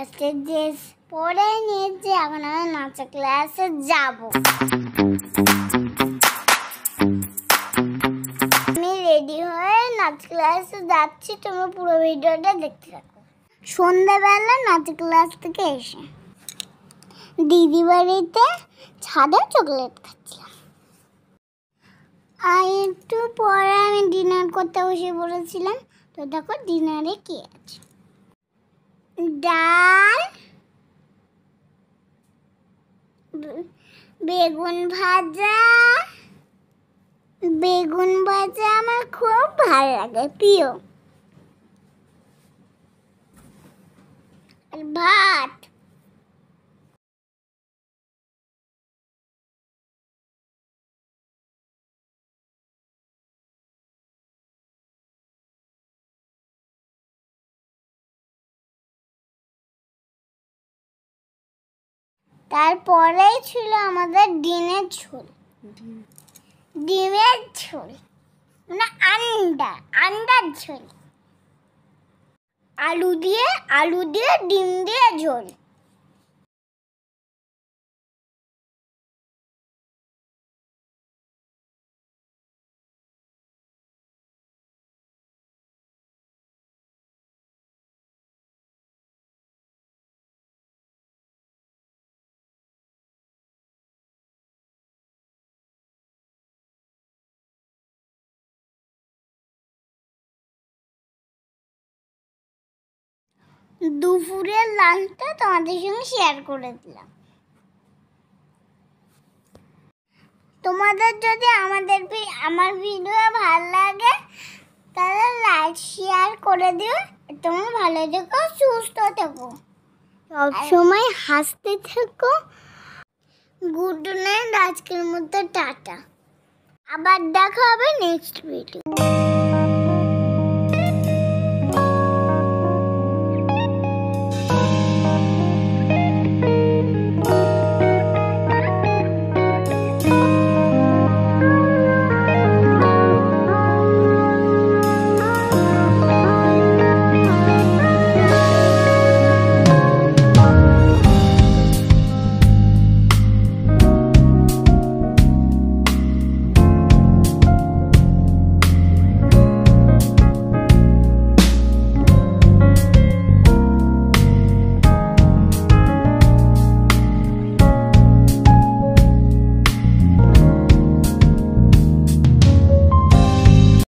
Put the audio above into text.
ফার্স্টে ড্রেস পরে নিয়েছি, এখন আমি নাচের ক্লাসে যাব। আমি রেডি হয়ে নাচ ক্লাসে যাচ্ছি, তুমি পুরো ভিডিওটা দেখতে থাকো। সন্ধ্যাবেলা নাচ ক্লাস থেকে এসে দিদি বাড়িতে ছাদে চকলেট খাচ্ছিলাম। আর একটু পরে আমি ডিনার করতে বসে পড়েছিলাম। তো দেখো ডিনারে কি আছে, ডাল, বেগুন ভাজা। বেগুন ভাজা আমার খুব ভালো লাগে, প্রিয়। আর ভাত। তারপরেই ছিল আমাদের ডিমের ঝোল। ডিমের ঝোল মানে আন্ডার ঝোল। আলু দিয়ে ডিম দিয়ে ঝোল। দুপুরের লাঞ্চটা তোমাদের সঙ্গে শেয়ার করে দিলাম। তোমাদের যদি আমার ভিডিও ভালো লাগে তাহলে লাইক শেয়ার করে দিও। তোমরা ভালো থেকো, সুস্থ থেকো, সবসময় হাসতে থেকো। গুড নাইট, আজকের মতো টাটা। আবার দেখা হবে নেক্সট ভিডিও।